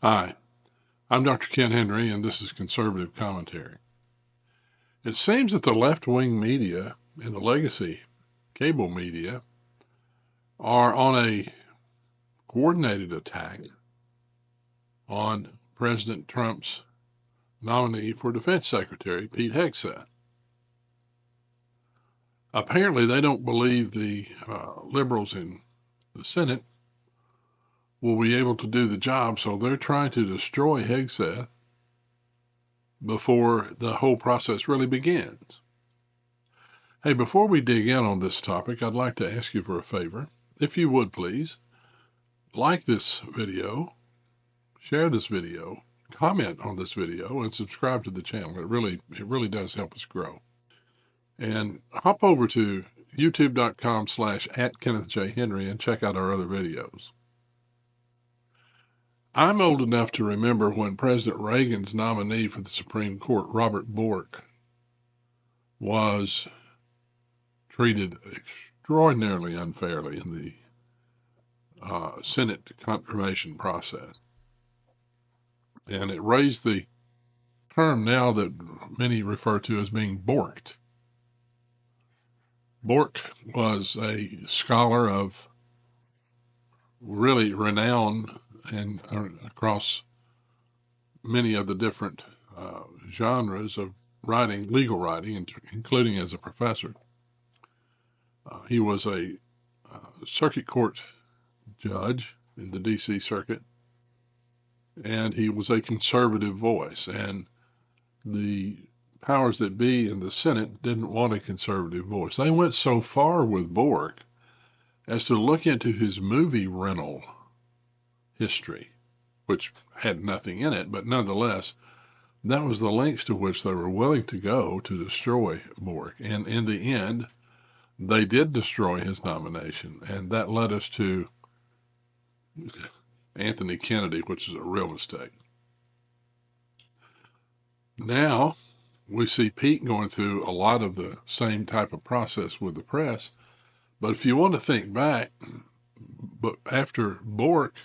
Hi, I'm Dr. Ken Henry, and this is Conservative Commentary. It seems that the left-wing media and the legacy cable media are on a coordinated attack on President Trump's nominee for Defense Secretary, Pete Hegseth. Apparently, they don't believe the liberals in the Senate will be able to do the job, so they're trying to destroy Hegseth before the whole process really begins. Hey, before we dig in on this topic, I'd like to ask you for a favor. If you would, please, like this video, share this video, comment on this video, and subscribe to the channel. It really does help us grow. And hop over to youtube.com/@KennethJHenry and check out our other videos. I'm old enough to remember when President Reagan's nominee for the Supreme Court, Robert Bork, was treated extraordinarily unfairly in the Senate confirmation process. And it raised the term now that many refer to as being borked. Bork was a scholar of really renown and across many of the different genres of writing, legal writing, including as a professor. He was a circuit court judge in the D.C. Circuit, and he was a conservative voice. And the powers that be in the Senate didn't want a conservative voice. They went so far with Bork as to look into his movie rental history, which had nothing in it, but nonetheless, that was the lengths to which they were willing to go to destroy Bork. And in the end, they did destroy his nomination, and that led us to Anthony Kennedy, which is a real mistake. Now, we see Pete going through a lot of the same type of process with the press. But if you want to think back, but after Bork,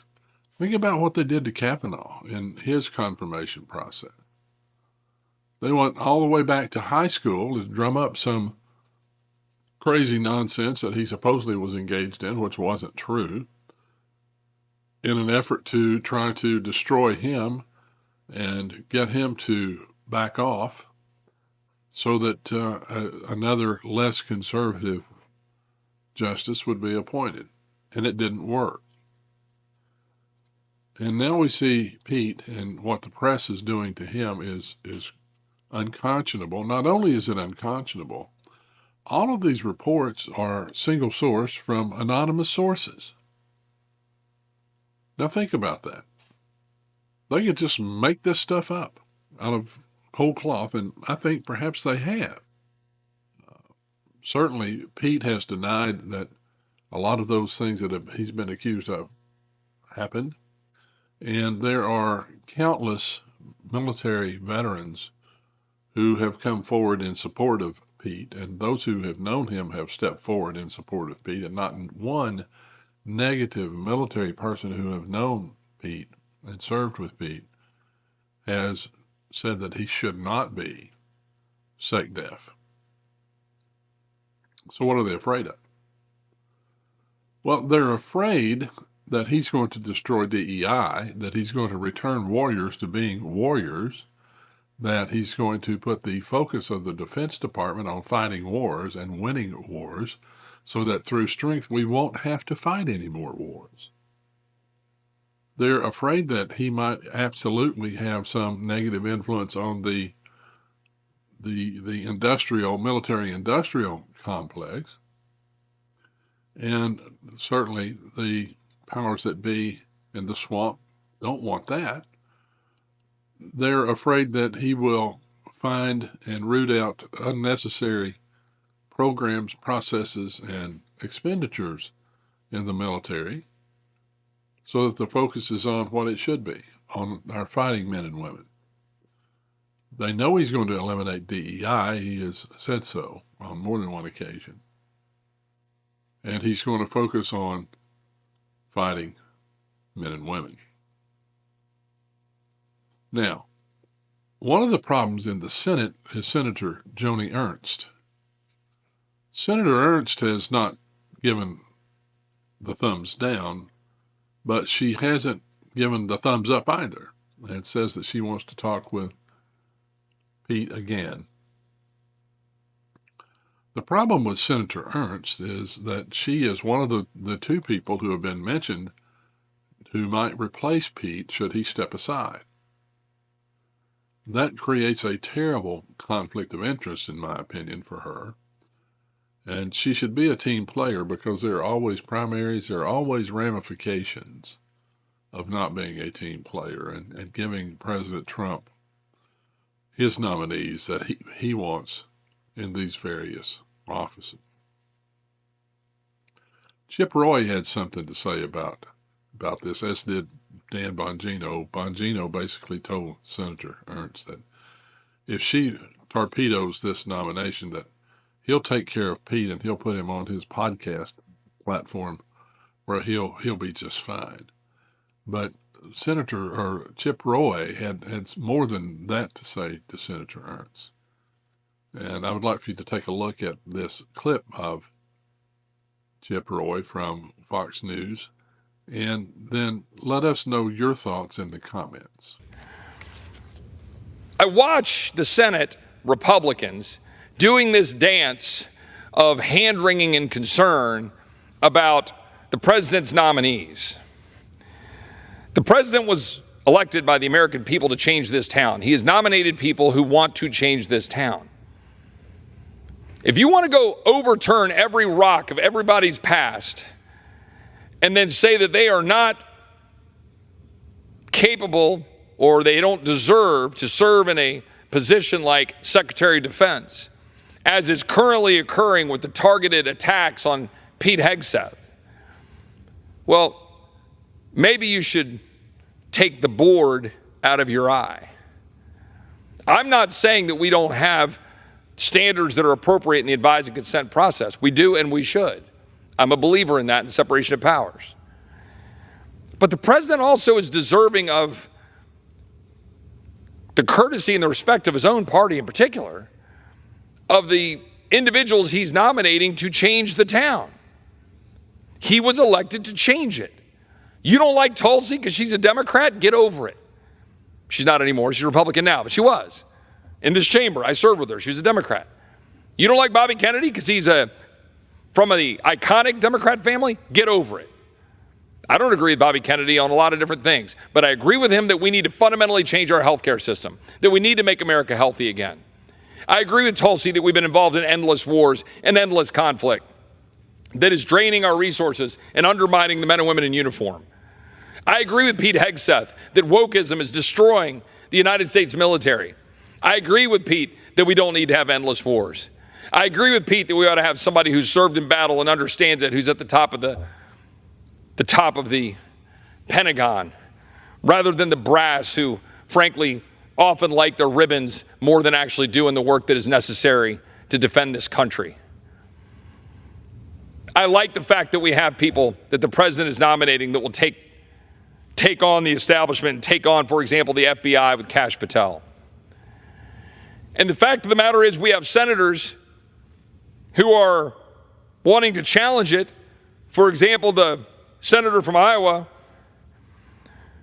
think about what they did to Kavanaugh in his confirmation process. They went all the way back to high school to drum up some crazy nonsense that he supposedly was engaged in, which wasn't true, in an effort to try to destroy him and get him to back off so that another less conservative justice would be appointed. And it didn't work. And now we see Pete, and what the press is doing to him is unconscionable. Not only is it unconscionable, all of these reports are single source from anonymous sources. Now think about that. They could just make this stuff up out of whole cloth, and I think perhaps they have. Certainly, Pete has denied that a lot of those things that he's been accused of happened. And there are countless military veterans who have come forward in support of Pete, and those who have known him have stepped forward in support of Pete, and not one negative military person who have known Pete and served with Pete has said that he should not be SecDef. So what are they afraid of? Well, they're afraid that he's going to destroy DEI, that he's going to return warriors to being warriors, that he's going to put the focus of the Defense Department on fighting wars and winning wars, so that through strength we won't have to fight any more wars. They're afraid that he might absolutely have some negative influence on the military-industrial complex, and certainly the powers that be in the swamp don't want that. They're afraid that he will find and root out unnecessary programs, processes, and expenditures in the military so that the focus is on what it should be, on our fighting men and women. They know he's going to eliminate DEI. He has said so on more than one occasion. And he's going to focus on fighting men and women. Now, one of the problems in the Senate is Senator Joni Ernst. Senator Ernst has not given the thumbs down, but she hasn't given the thumbs up either, and says that she wants to talk with Pete again. The problem with Senator Ernst is that she is one of the two people who have been mentioned who might replace Pete should he step aside. That creates a terrible conflict of interest, in my opinion, for her. And she should be a team player, because there are always primaries, there are always ramifications of not being a team player and giving President Trump his nominees that he wants in these various offices. Chip Roy had something to say about this, as did Dan Bongino. Bongino basically told Senator Ernst that if she torpedoes this nomination, that he'll take care of Pete and he'll put him on his podcast platform where he'll be just fine. But Chip Roy had more than that to say to Senator Ernst. And I would like for you to take a look at this clip of Chip Roy from Fox News, and then let us know your thoughts in the comments. I watch the Senate Republicans doing this dance of hand-wringing and concern about the president's nominees. The president was elected by the American people to change this town. He has nominated people who want to change this town. If you want to go overturn every rock of everybody's past and then say that they are not capable or they don't deserve to serve in a position like Secretary of Defense, as is currently occurring with the targeted attacks on Pete Hegseth, well, maybe you should take the board out of your eye. I'm not saying that we don't have standards that are appropriate in the advise and consent process. We do, and we should. I'm a believer in that, in separation of powers. But the president also is deserving of the courtesy and the respect of his own party in particular, of the individuals he's nominating to change the town. He was elected to change it. You don't like Tulsi because she's a Democrat? Get over it. She's not anymore. She's a Republican now, but she was. In this chamber, I served with her. She was a Democrat. You don't like Bobby Kennedy because he's from the iconic Democrat family? Get over it. I don't agree with Bobby Kennedy on a lot of different things, but I agree with him that we need to fundamentally change our healthcare system, that we need to make America healthy again. I agree with Tulsi that we've been involved in endless wars and endless conflict that is draining our resources and undermining the men and women in uniform. I agree with Pete Hegseth that wokeism is destroying the United States military. I agree with Pete that we don't need to have endless wars. I agree with Pete that we ought to have somebody who's served in battle and understands it, who's at the top of the Pentagon, rather than the brass who, frankly, often like their ribbons more than actually doing the work that is necessary to defend this country. I like the fact that we have people that the president is nominating that will take on the establishment and take on, for example, the FBI with Kash Patel. And the fact of the matter is we have senators who are wanting to challenge it. For example, the senator from Iowa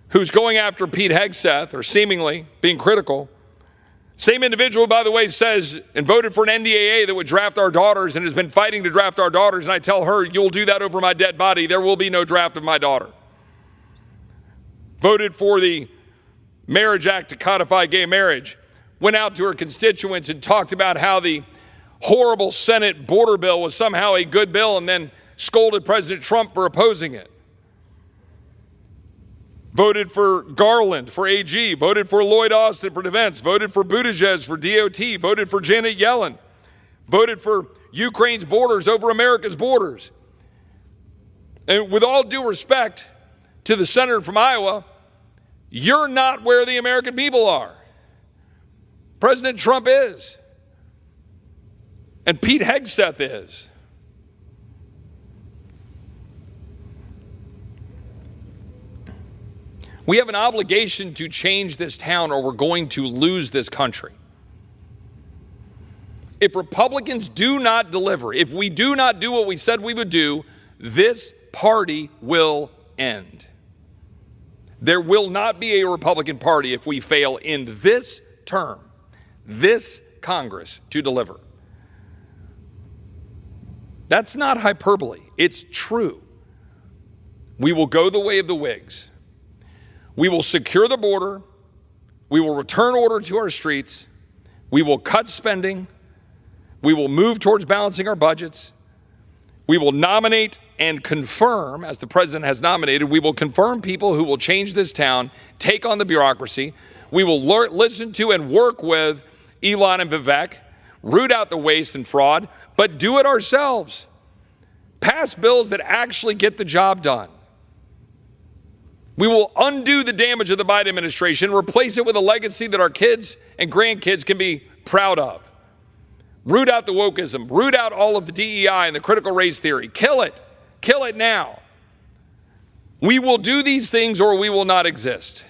who's going after Pete Hegseth, or seemingly being critical. Same individual, by the way, says and voted for an NDAA that would draft our daughters and has been fighting to draft our daughters. And I tell her, you'll do that over my dead body. There will be no draft of my daughter. Voted for the Marriage Act to codify gay marriage. Went out to her constituents and talked about how the horrible Senate border bill was somehow a good bill, and then scolded President Trump for opposing it. Voted for Garland for AG, voted for Lloyd Austin for defense, voted for Buttigieg for DOT, voted for Janet Yellen, voted for Ukraine's borders over America's borders. And with all due respect to the senator from Iowa, you're not where the American people are. President Trump is. And Pete Hegseth is. We have an obligation to change this town or we're going to lose this country. If Republicans do not deliver, if we do not do what we said we would do, this party will end. There will not be a Republican Party if we fail in this term, this Congress, to deliver. That's not hyperbole. It's true. We will go the way of the Whigs. We will secure the border. We will return order to our streets. We will cut spending. We will move towards balancing our budgets. We will nominate and confirm, as the president has nominated, we will confirm people who will change this town, take on the bureaucracy. We will listen to and work with Elon and Vivek, root out the waste and fraud, but do it ourselves. Pass bills that actually get the job done. We will undo the damage of the Biden administration, replace it with a legacy that our kids and grandkids can be proud of. Root out the wokeism, root out all of the DEI and the critical race theory. Kill it now. We will do these things or we will not exist.